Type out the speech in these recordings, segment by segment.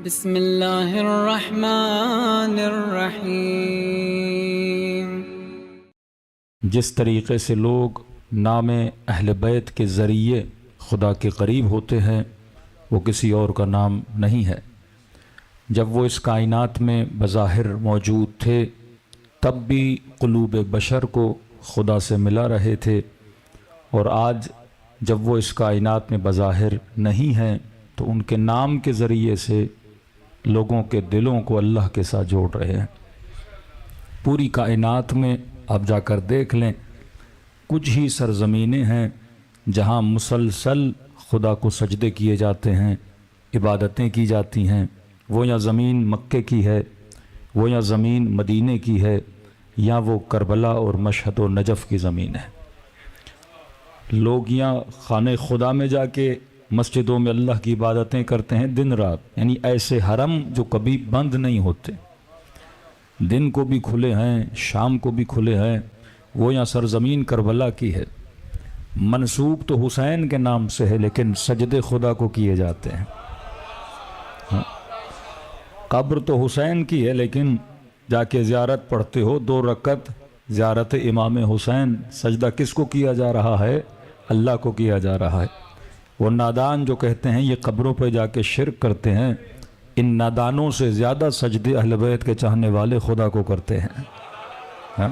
بسم اللہ الرحمن الرحیم۔ جس طریقے سے لوگ نام اہل بیت کے ذریعے خدا کے قریب ہوتے ہیں وہ کسی اور کا نام نہیں ہے۔ جب وہ اس کائنات میں بظاہر موجود تھے تب بھی قلوب بشر کو خدا سے ملا رہے تھے، اور آج جب وہ اس کائنات میں بظاہر نہیں ہیں تو ان کے نام کے ذریعے سے لوگوں کے دلوں کو اللہ کے ساتھ جوڑ رہے ہیں۔ پوری کائنات میں آپ جا کر دیکھ لیں، کچھ ہی سرزمینیں ہیں جہاں مسلسل خدا کو سجدے کیے جاتے ہیں، عبادتیں کی جاتی ہیں۔ وہ یا زمین مکے کی ہے، وہ یا زمین مدینے کی ہے، یا وہ کربلا اور مشہد و نجف کی زمین ہے۔ لوگ یا خانہ خدا میں جا کے مسجدوں میں اللہ کی عبادتیں کرتے ہیں دن رات، یعنی ایسے حرم جو کبھی بند نہیں ہوتے، دن کو بھی کھلے ہیں شام کو بھی کھلے ہیں۔ وہ یا سرزمین کربلا کی ہے، منسوب تو حسین کے نام سے ہے لیکن سجدے خدا کو کیے جاتے ہیں۔ قبر تو حسین کی ہے لیکن جا کے زیارت پڑھتے ہو 2 رکعت زیارت امام حسین، سجدہ کس کو کیا جا رہا ہے؟ اللہ کو کیا جا رہا ہے۔ وہ نادان جو کہتے ہیں یہ قبروں پہ جا کے شرک کرتے ہیں، ان نادانوں سے زیادہ سجدے اہل بیت کے چاہنے والے خدا کو کرتے ہیں۔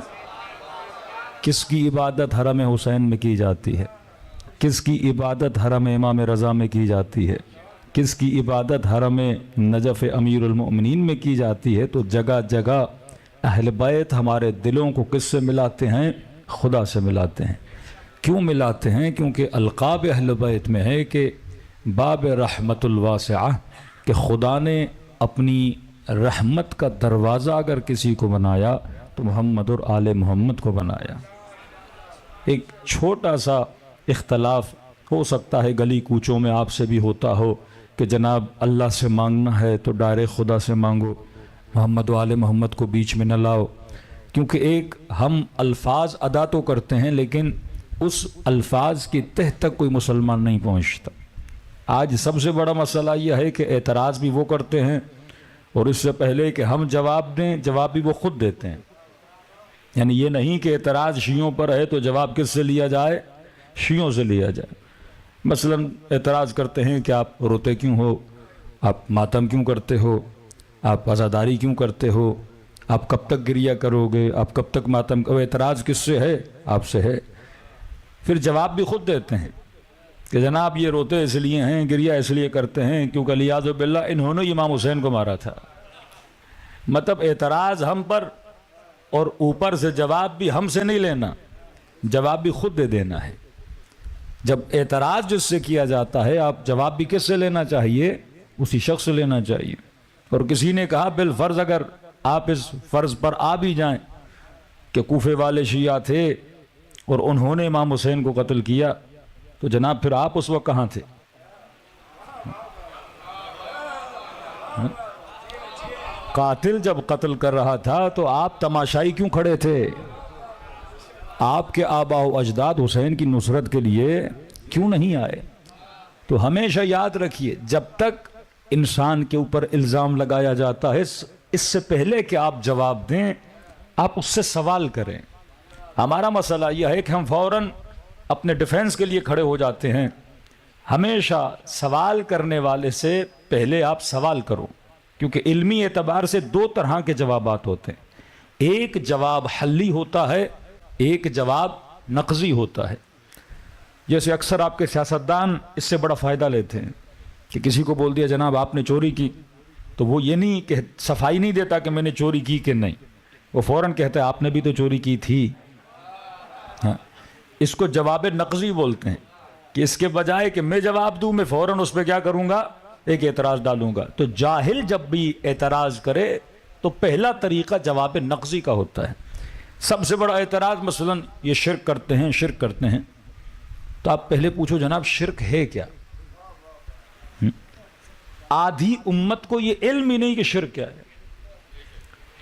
کس کی عبادت حرم حسین میں کی جاتی ہے؟ کس کی عبادت حرم امام رضا میں کی جاتی ہے؟ کس کی عبادت حرم نجف امیر المؤمنین میں کی جاتی ہے؟ تو جگہ جگہ اہل بیت ہمارے دلوں کو کس سے ملاتے ہیں؟ خدا سے ملاتے ہیں۔ کیوں ملاتے ہیں؟ کیونکہ القاب اہل بیت میں ہے کہ باب رحمت الواسعہ، کہ خدا نے اپنی رحمت کا دروازہ اگر کسی کو بنایا تو محمد اور آل محمد کو بنایا۔ ایک چھوٹا سا اختلاف ہو سکتا ہے، گلی کوچوں میں آپ سے بھی ہوتا ہو کہ جناب اللہ سے مانگنا ہے تو ڈائریکٹ خدا سے مانگو، محمد و آل محمد کو بیچ میں نہ لاؤ، کیونکہ ایک ہم الفاظ ادا تو کرتے ہیں لیکن اس الفاظ کی تہ تک کوئی مسلمان نہیں پہنچتا۔ آج سب سے بڑا مسئلہ یہ ہے کہ اعتراض بھی وہ کرتے ہیں، اور اس سے پہلے کہ ہم جواب دیں جواب بھی وہ خود دیتے ہیں۔ یعنی یہ نہیں کہ اعتراض شیعوں پر ہے تو جواب کس سے لیا جائے؟ شیعوں سے لیا جائے۔ مثلا اعتراض کرتے ہیں کہ آپ روتے کیوں ہو، آپ ماتم کیوں کرتے ہو، آپ عزاداری کیوں کرتے ہو، آپ کب تک گریہ کرو گے، آپ کب تک ماتم کرو؟ اعتراض کس سے ہے؟ آپ سے ہے۔ پھر جواب بھی خود دیتے ہیں کہ جناب یہ روتے اس لیے ہیں، گریہ اس لیے کرتے ہیں کیونکہ الیاذ باللہ انہوں نے امام حسین کو مارا تھا۔ مطلب اعتراض ہم پر، اور اوپر سے جواب بھی ہم سے نہیں لینا، جواب بھی خود دے دینا ہے۔ جب اعتراض جس سے کیا جاتا ہے آپ جواب بھی کس سے لینا چاہیے؟ اسی شخص سے لینا چاہیے۔ اور کسی نے کہا بالفرض اگر آپ اس فرض پر آ بھی جائیں کہ کوفے والے شیعہ تھے اور انہوں نے امام حسین کو قتل کیا، تو جناب پھر آپ اس وقت کہاں تھے؟ قاتل جب قتل کر رہا تھا تو آپ تماشائی کیوں کھڑے تھے؟ آپ کے آباء و اجداد حسین کی نصرت کے لیے کیوں نہیں آئے؟ تو ہمیشہ یاد رکھیے جب تک انسان کے اوپر الزام لگایا جاتا ہے اس سے پہلے کہ آپ جواب دیں آپ اس سے سوال کریں۔ ہمارا مسئلہ یہ ہے کہ ہم فوراً اپنے ڈیفنس کے لیے کھڑے ہو جاتے ہیں۔ ہمیشہ سوال کرنے والے سے پہلے آپ سوال کرو، کیونکہ علمی اعتبار سے 2 طرح کے جوابات ہوتے ہیں، ایک جواب حلی ہوتا ہے، ایک جواب نقضی ہوتا ہے۔ جیسے اکثر آپ کے سیاستدان اس سے بڑا فائدہ لیتے ہیں کہ کسی کو بول دیا جناب آپ نے چوری کی، تو وہ یہ نہیں کہ صفائی نہیں دیتا کہ میں نے چوری کی کہ نہیں، وہ فوراً کہتا ہے آپ نے بھی تو چوری کی تھی۔ اس کو جواب نقضی بولتے ہیں، کہ اس کے بجائے کہ میں جواب دوں میں فوراً اس پہ کیا کروں گا؟ ایک اعتراض ڈالوں گا۔ تو جاہل جب بھی اعتراض کرے تو پہلا طریقہ جواب نقضی کا ہوتا ہے۔ سب سے بڑا اعتراض مثلا یہ شرک کرتے ہیں، شرک کرتے ہیں، تو آپ پہلے پوچھو جناب شرک ہے کیا؟ آدھی امت کو یہ علم ہی نہیں کہ شرک کیا ہے۔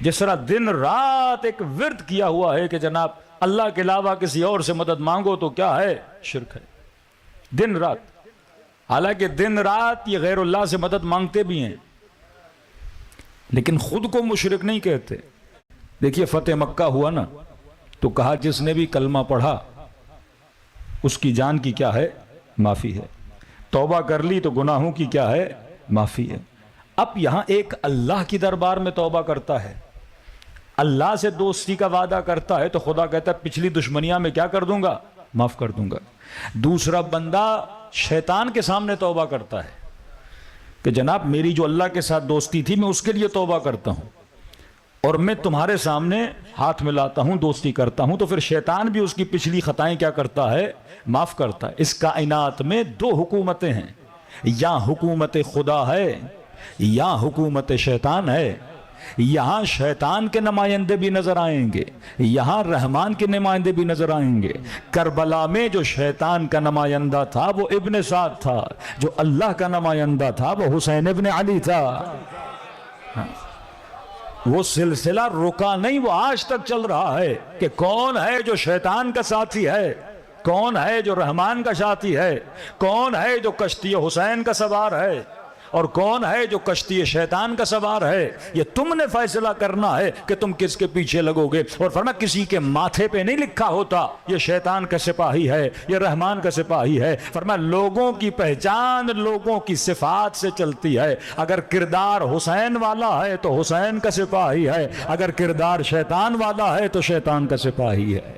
جس طرح دن رات ایک ورد کیا ہوا ہے کہ جناب اللہ کے علاوہ کسی اور سے مدد مانگو تو کیا ہے؟ شرک ہے۔ دن رات، حالانکہ دن رات یہ غیر اللہ سے مدد مانگتے بھی ہیں، لیکن خود کو مشرک نہیں کہتے. دیکھیے فتح مکہ ہوا نا تو کہا جس نے بھی کلمہ پڑھا اس کی جان کی کیا ہے؟ معافی ہے. توبہ کر لی تو گناہوں کی کیا ہے؟ معافی ہے. اب یہاں ایک اللہ کی دربار میں توبہ کرتا ہے، اللہ سے دوستی کا وعدہ کرتا ہے، تو خدا کہتا ہے پچھلی دشمنیاں میں کیا کر دوں گا؟ معاف کر دوں گا. دوسرا بندہ شیطان کے سامنے توبہ کرتا ہے کہ جناب میری جو اللہ کے ساتھ دوستی تھی میں اس کے لیے توبہ کرتا ہوں اور میں تمہارے سامنے ہاتھ ملاتا ہوں، دوستی کرتا ہوں. تو پھر شیطان بھی اس کی پچھلی خطائیں کیا کرتا ہے؟ معاف کرتا ہے. اس کائنات میں دو حکومتیں ہیں، یا حکومت خدا ہے یا حکومت شیطان ہے. یہاں شیطان کے نمائندے بھی نظر آئیں گے، یہاں رحمان کے نمائندے بھی نظر آئیں گے. کربلا میں جو شیطان کا نمائندہ تھا وہ ابن سعد تھا، جو اللہ کا نمائندہ تھا وہ حسین ابن علی تھا. وہ سلسلہ رکا نہیں، وہ آج تک چل رہا ہے کہ کون ہے جو شیطان کا ساتھی ہے، کون ہے جو رحمان کا ساتھی ہے، کون ہے جو کشتی حسین کا سوار ہے اور کون ہے جو کشتی شیطان کا سوار ہے. یہ تم نے فیصلہ کرنا ہے کہ تم کس کے پیچھے لگو گے. اور فرمایا کسی کے ماتھے پہ نہیں لکھا ہوتا یہ شیطان کا سپاہی ہے، یہ رحمان کا سپاہی ہے. فرمایا لوگوں کی پہچان لوگوں کی صفات سے چلتی ہے. اگر کردار حسین والا ہے تو حسین کا سپاہی ہے، اگر کردار شیطان والا ہے تو شیطان کا سپاہی ہے.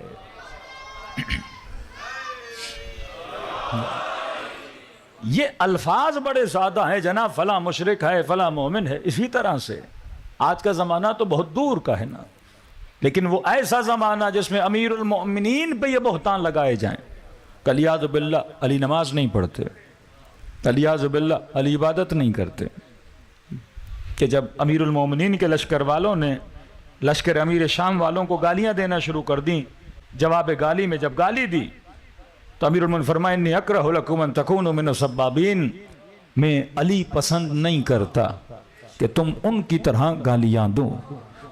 یہ الفاظ بڑے سادہ ہیں جناب، فلاں مشرک ہے فلاں مومن ہے. اسی طرح سے آج کا زمانہ تو بہت دور کا ہے نا، لیکن وہ ایسا زمانہ جس میں امیر المؤمنین پہ یہ بہتان لگائے جائیں. کلیاذ باللہ علی نماز نہیں پڑھتے، کلیاذ باللہ علی عبادت نہیں کرتے. کہ جب امیر المؤمنین کے لشکر والوں نے لشکر امیر شام والوں کو گالیاں دینا شروع کر دیں، جواب گالی میں جب گالی دی تو امیر المؤمنین فرمائے انی اکرہ لکم ان تکونوا من السبابین، میں علی پسند نہیں کرتا کہ تم ان کی طرح گالیاں دو.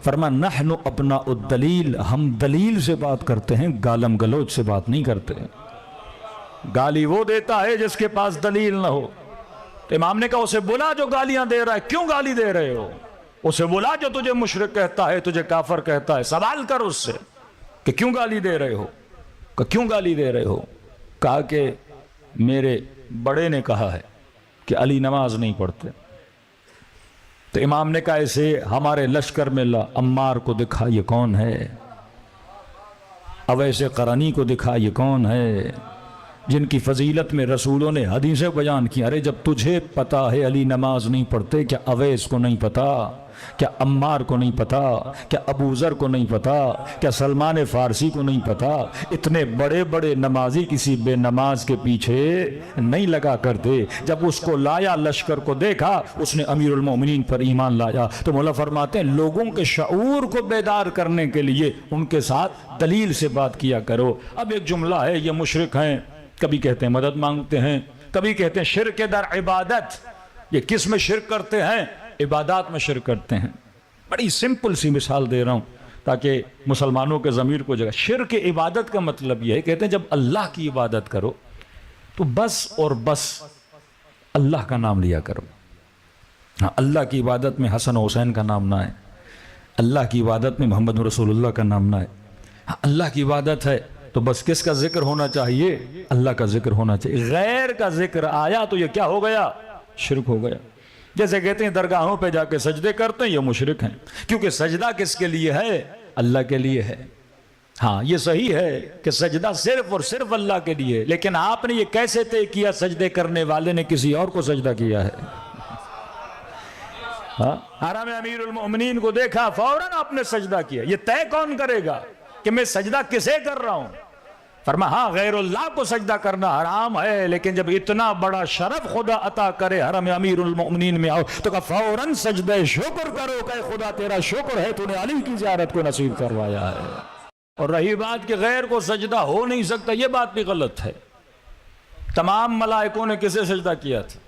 فرمایا نحن ابناء الدلیل، ہم دلیل سے بات کرتے ہیں، گالم گلوچ سے بات نہیں کرتے. گالی وہ دیتا ہے جس کے پاس دلیل نہ ہو. تو امام نے کہا اسے بلا جو گالیاں دے رہا ہے، کیوں گالی دے رہے ہو؟ اسے بلا جو تجھے مشرک کہتا ہے، تجھے کافر کہتا ہے، سوال کر اس سے کہ کیوں گالی دے رہے ہو، کہ کیوں گالی دے رہے ہو؟ کہا کہ میرے بڑے نے کہا ہے کہ علی نماز نہیں پڑھتے. تو امام نے کہا اسے ہمارے لشکر میں لا، عمار کو دکھا یہ کون ہے، اویس قرنی کو دکھا یہ کون ہے، جن کی فضیلت میں رسولوں نے حدیثیں بیان کی. ارے جب تجھے پتا ہے علی نماز نہیں پڑھتے، کیا اویس کو نہیں پتا؟ کیا عمار کو نہیں پتا؟ کیا ابو ذر کو نہیں پتا؟ کیا سلمان فارسی کو نہیں پتا؟ اتنے بڑے بڑے نمازی کسی بے نماز کے پیچھے نہیں لگا کرتے. جب اس کو لایا لشکر کو دیکھا، اس نے امیر المومنین پر ایمان لایا. تو مولا فرماتے ہیں لوگوں کے شعور کو بیدار کرنے کے لیے ان کے ساتھ دلیل سے بات کیا کرو. اب ایک جملہ ہے یہ مشرک ہیں، کبھی کہتے ہیں مدد مانگتے ہیں، کبھی کہتے ہیں شرک در عبادت. یہ کس میں شرک کرتے ہیں؟ عبادات میں شرک کرتے ہیں. بڑی سمپل سی مثال دے رہا ہوں تاکہ مسلمانوں کے ضمیر کو جگہ. شرک عبادت کا مطلب یہ ہے، کہتے ہیں جب اللہ کی عبادت کرو تو بس اور بس اللہ کا نام لیا کرو. ہاں اللہ کی عبادت میں حسن و حسین کا نام نہ ہے، اللہ کی عبادت میں محمد رسول اللہ کا نام نہ ہے. ہاں اللہ کی عبادت ہے تو بس کس کا ذکر ہونا چاہیے؟ اللہ کا ذکر ہونا چاہیے. غیر کا ذکر آیا تو یہ کیا ہو گیا؟ شرک ہو گیا. جیسے کہتے ہیں درگاہوں پہ جا کے سجدے کرتے ہیں، یہ مشرک ہیں، کیونکہ سجدہ کس کے لیے ہے؟ اللہ کے لیے ہے. ہاں یہ صحیح ہے کہ سجدہ صرف اور صرف اللہ کے لیے، لیکن آپ نے یہ کیسے طے کیا سجدے کرنے والے نے کسی اور کو سجدہ کیا ہے؟ حرم امیر المؤمنین کو دیکھا فوراً آپ نے سجدہ کیا. یہ طے کون کرے گا کہ میں سجدہ کسے کر رہا ہوں؟ فرمایا ہاں غیر اللہ کو سجدہ کرنا حرام ہے، لیکن جب اتنا بڑا شرف خدا عطا کرے حرم امیر المؤمنین میں آؤ تو کہا فوراً سجدہ شکر کرو کہ خدا تیرا شکر ہے تو نے علی کی زیارت کو نصیب کروایا ہے. اور رہی بات کہ غیر کو سجدہ ہو نہیں سکتا، یہ بات بھی غلط ہے. تمام ملائکوں نے کسے سجدہ کیا تھا؟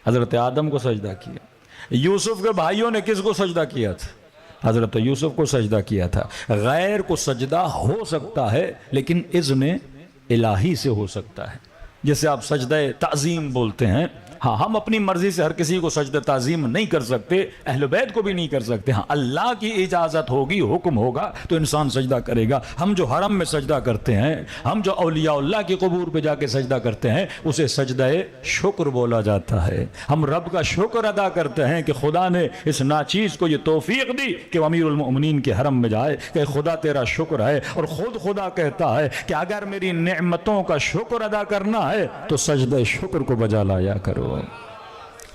حضرت آدم کو سجدہ کیا. یوسف کے بھائیوں نے کس کو سجدہ کیا تھا؟ حضرت یوسف کو سجدہ کیا تھا. غیر کو سجدہ ہو سکتا ہے لیکن اذن الہی سے ہو سکتا ہے، جسے آپ سجدہ تعظیم بولتے ہیں. ہاں ہم اپنی مرضی سے ہر کسی کو سجدہ تعظیم نہیں کر سکتے، اہل بیت کو بھی نہیں کر سکتے، ہاں اللہ کی اجازت ہوگی، حکم ہوگا تو انسان سجدہ کرے گا۔ ہم جو حرم میں سجدہ کرتے ہیں، ہم جو اولیاء اللہ کے قبور پہ جا کے سجدہ کرتے ہیں، اسے سجدہ شکر بولا جاتا ہے۔ ہم رب کا شکر ادا کرتے ہیں کہ خدا نے اس ناچیز کو یہ توفیق دی کہ وہ امیر المؤمنین کے حرم میں جائے، کہ خدا تیرا شکر ہے۔ اور خود خدا کہتا ہے کہ اگر میری نعمتوں کا شکر ادا کرنا ہے تو سجدہ شکر کو بجا لایا کرو۔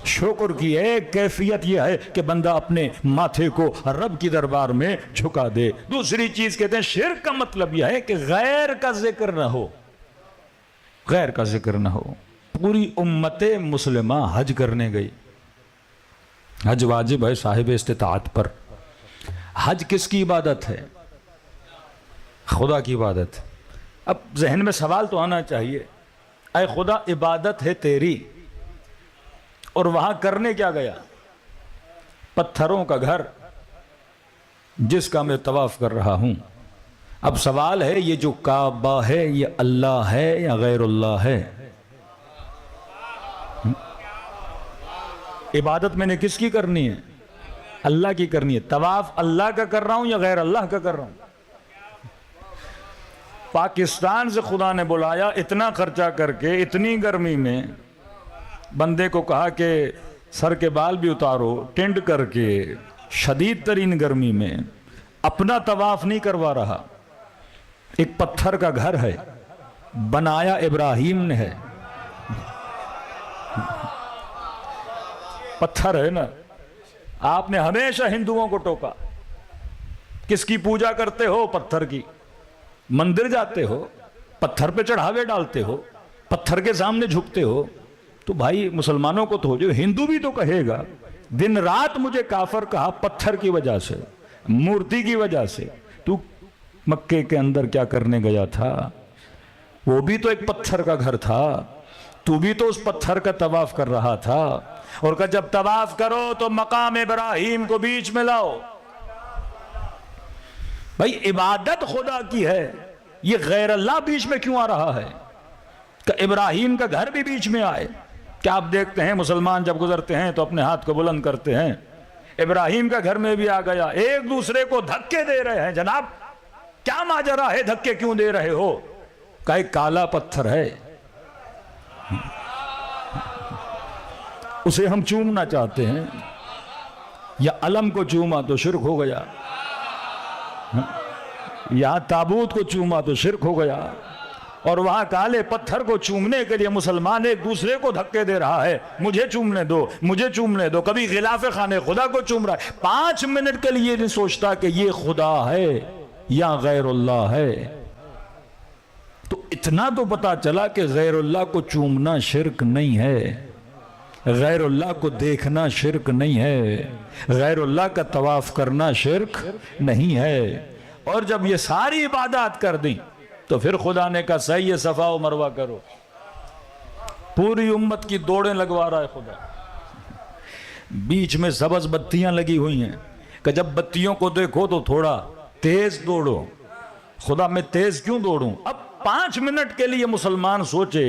شکر کی ایک کیفیت یہ ہے کہ بندہ اپنے ماتھے کو رب کی دربار میں جھکا دے۔ دوسری چیز کہتے ہیں شرک کا مطلب یہ ہے کہ غیر کا ذکر نہ ہو، غیر کا ذکر نہ ہو۔ پوری امت مسلمہ حج کرنے گئی، حج واجب ہے صاحب استطاعت پر۔ حج کس کی عبادت ہے؟ خدا کی عبادت۔ اب ذہن میں سوال تو آنا چاہیے، اے خدا عبادت ہے تیری، اور وہاں کرنے کیا گیا؟ پتھروں کا گھر جس کا میں طواف کر رہا ہوں۔ اب سوال ہے یہ جو کعبہ ہے یہ اللہ ہے یا غیر اللہ ہے؟ عبادت میں نے کس کی کرنی ہے؟ اللہ کی کرنی ہے۔ طواف اللہ کا کر رہا ہوں یا غیر اللہ کا کر رہا ہوں؟ پاکستان سے خدا نے بلایا، اتنا خرچہ کر کے، اتنی گرمی میں بندے کو کہا کہ سر کے بال بھی اتارو، ٹینڈ کر کے شدید ترین گرمی میں اپنا طواف نہیں کروا رہا۔ ایک پتھر کا گھر ہے، بنایا ابراہیم نے ہے، پتھر ہے نا۔ آپ نے ہمیشہ ہندوؤں کو ٹوکا، کس کی پوجا کرتے ہو؟ پتھر کی۔ مندر جاتے ہو، پتھر پہ چڑھاوے ڈالتے ہو، پتھر کے سامنے جھکتے ہو، تو بھائی مسلمانوں کو تو جو ہندو بھی تو کہے گا دن رات مجھے کافر کہا پتھر کی وجہ سے، مورتی کی وجہ سے۔ تو مکے کے اندر کیا کرنے گیا تھا؟ وہ بھی تو ایک پتھر کا گھر تھا، تو بھی تو اس پتھر کا طواف کر رہا تھا، اور کہ جب طواف کرو تو مقام ابراہیم کو بیچ میں لاؤ۔ بھائی عبادت خدا کی ہے، یہ غیر اللہ بیچ میں کیوں آ رہا ہے؟ کہ ابراہیم کا گھر بھی بیچ میں آئے۔ کیا آپ دیکھتے ہیں مسلمان جب گزرتے ہیں تو اپنے ہاتھ کو بلند کرتے ہیں، ابراہیم کا گھر میں بھی آ گیا، ایک دوسرے کو دھکے دے رہے ہیں۔ جناب کیا ماجرا ہے، دھکے کیوں دے رہے ہو؟ کہ ایک کالا پتھر ہے، اسے ہم چومنا چاہتے ہیں، یا علم کو چوما تو شرک ہو گیا، یا تابوت کو چوما تو شرک ہو گیا، اور وہاں کالے پتھر کو چومنے کے لیے مسلمان ایک دوسرے کو دھکے دے رہا ہے، مجھے چومنے دو، مجھے چومنے دو۔ کبھی غلاف خانے خدا کو چوم رہا ہے، 5 منٹ کے لیے نہیں سوچتا کہ یہ خدا ہے یا غیر اللہ ہے۔ تو اتنا تو پتا چلا کہ غیر اللہ کو چومنا شرک نہیں ہے، غیر اللہ کو دیکھنا شرک نہیں ہے، غیر اللہ کا طواف کرنا شرک نہیں ہے۔ اور جب یہ ساری عبادات کر دیں تو پھر خدا نے کہا صحیح صفا و مروہ کرو۔ پوری امت کی دوڑیں لگوا رہا ہے خدا، بیچ میں سبز بتیاں لگی ہوئی ہیں کہ جب بتیوں کو دیکھو تو تھوڑا تیز دوڑو۔ خدا میں تیز کیوں دوڑوں؟ اب 5 منٹ کے لیے مسلمان سوچے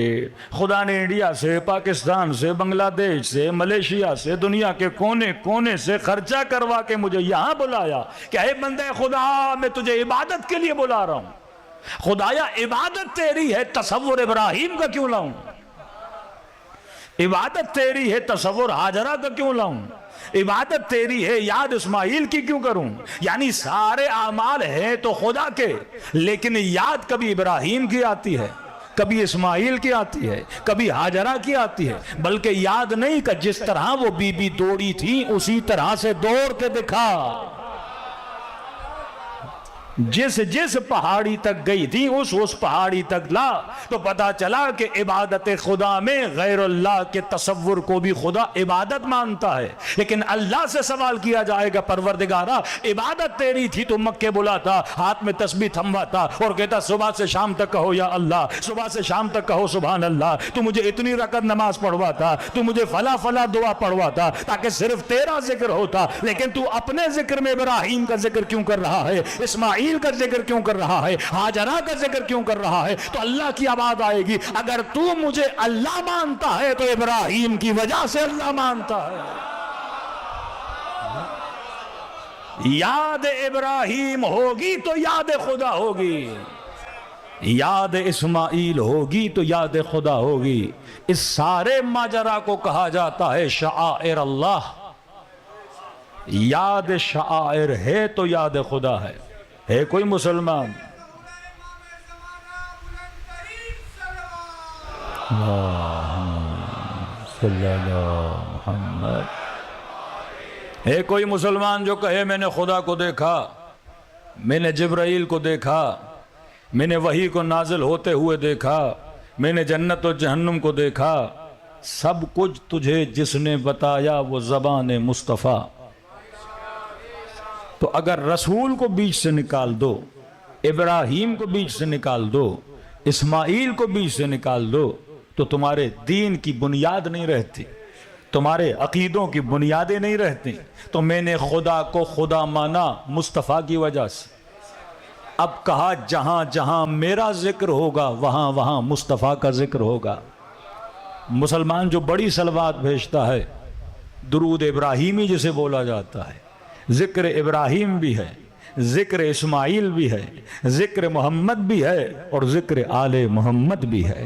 خدا نے انڈیا سے، پاکستان سے، بنگلہ دیش سے، ملیشیا سے، دنیا کے کونے کونے سے خرچہ کروا کے مجھے یہاں بلایا کہ اے بندے خدا میں تجھے عبادت کے لیے بلا رہا ہوں۔ خدایا عبادت تیری ہے، تصور ابراہیم کا کیوں لاؤں؟ عبادت تیری ہے، تصور ہاجرہ کا کیوں لاؤں؟ عبادت تیری ہے، یاد اسماعیل کی کیوں کروں؟ یعنی سارے اعمال ہیں تو خدا کے، لیکن یاد کبھی ابراہیم کی آتی ہے، کبھی اسماعیل کی آتی ہے، کبھی ہاجرہ کی آتی ہے، بلکہ یاد نہیں کہ جس طرح وہ بی بی دوڑی تھی اسی طرح سے دوڑ کے دکھا۔ جس پہاڑی تک گئی تھی اس پہاڑی تک لا، تو پتا چلا کہ عبادت خدا میں غیر اللہ کے تصور کو بھی خدا عبادت مانتا ہے۔ لیکن اللہ سے سوال کیا جائے گا پروردگارا عبادت تیری تھی تو مکے بلاتا، ہاتھ میں تسبیح تھمواتا اور کہتا صبح سے شام تک کہو یا اللہ، صبح سے شام تک کہو سبحان اللہ، تو مجھے اتنی رکعت نماز پڑھواتا، تو مجھے فلا فلا دعا پڑھواتا تاکہ صرف تیرا ذکر ہوتا۔ لیکن تو اپنے ذکر میں ابراہیم کا ذکر کیوں کر رہا ہے، اسماعیل اسماعیل کا ذکر کیوں کر رہا ہے، ہاجرہ کا ذکر کیوں کر رہا ہے؟ تو اللہ کی آواز آئے گی، اگر تو مجھے اللہ مانتا ہے تو ابراہیم کی وجہ سے اللہ مانتا ہے۔ یاد ابراہیم ہوگی تو یاد خدا ہوگی، یاد اسماعیل ہوگی تو یاد خدا ہوگی۔ اس سارے ماجرا کو کہا جاتا ہے شعائر اللہ۔ یاد شعائر ہے تو یاد خدا ہے کوئی مسلمان؟ صلی اللہ محمد۔ ہے کوئی مسلمان جو کہے میں نے خدا کو دیکھا، میں نے جبرائیل کو دیکھا، میں نے وحی کو نازل ہوتے ہوئے دیکھا، میں نے جنت و جہنم کو دیکھا؟ سب کچھ تجھے جس نے بتایا وہ زبان مصطفیٰ۔ تو اگر رسول کو بیچ سے نکال دو، ابراہیم کو بیچ سے نکال دو، اسماعیل کو بیچ سے نکال دو، تو تمہارے دین کی بنیاد نہیں رہتی، تمہارے عقیدوں کی بنیادیں نہیں رہتی۔ تو میں نے خدا کو خدا مانا مصطفیٰ کی وجہ سے۔ اب کہا جہاں جہاں میرا ذکر ہوگا وہاں وہاں مصطفیٰ کا ذکر ہوگا۔ مسلمان جو بڑی صلوات بھیجتا ہے، درود ابراہیمی جسے بولا جاتا ہے، ذکر ابراہیم بھی ہے، ذکر اسماعیل بھی ہے، ذکر محمد بھی ہے، اور ذکر آل محمد بھی ہے۔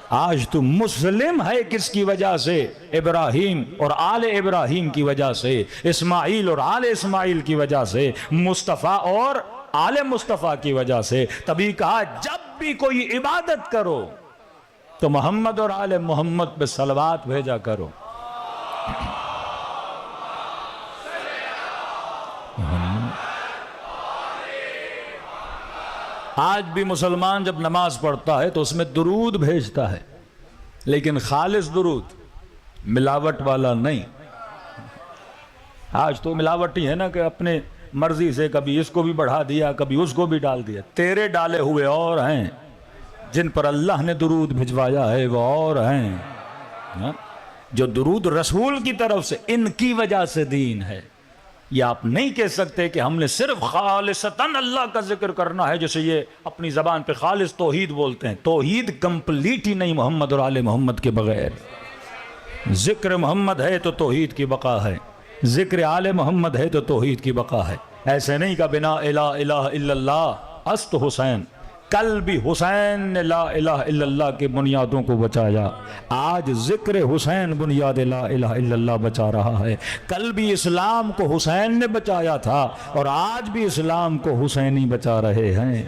آج تو مسلم ہے کس کی وجہ سے؟ ابراہیم اور آل ابراہیم کی وجہ سے، اسماعیل اور آل اسماعیل کی وجہ سے، مصطفیٰ اور آل مصطفیٰ کی وجہ سے۔ تبھی کہا جب بھی کوئی عبادت کرو تو محمد اور آل محمد پہ صلوات بھیجا کرو۔ آج بھی مسلمان جب نماز پڑھتا ہے تو اس میں درود بھیجتا ہے، لیکن خالص درود، ملاوٹ والا نہیں۔ آج تو ملاوٹی ہے نا کہ اپنے مرضی سے کبھی اس کو بھی بڑھا دیا، کبھی اس کو بھی ڈال دیا۔ تیرے ڈالے ہوئے اور ہیں، جن پر اللہ نے درود بھجوایا ہے وہ اور ہیں۔ جو درود رسول کی طرف سے، ان کی وجہ سے دین ہے۔ یہ آپ نہیں کہہ سکتے کہ ہم نے صرف خالصتاً اللہ کا ذکر کرنا ہے، جیسے یہ اپنی زبان پہ خالص توحید بولتے ہیں۔ توحید کمپلیٹ ہی نہیں محمد اور آل محمد کے بغیر۔ ذکر محمد ہے تو توحید کی بقا ہے، ذکر آل محمد ہے تو توحید کی بقا ہے۔ ایسے نہیں کہ بنا الہ الا اللہ است حسین، کل بھی حسین نے لا الہ الا اللہ کی بنیادوں کو بچایا، آج ذکر حسین بنیاد لا الہ الا اللہ بچا رہا ہے۔ کل بھی اسلام کو حسین نے بچایا تھا، اور آج بھی اسلام کو حسینی بچا رہے ہیں۔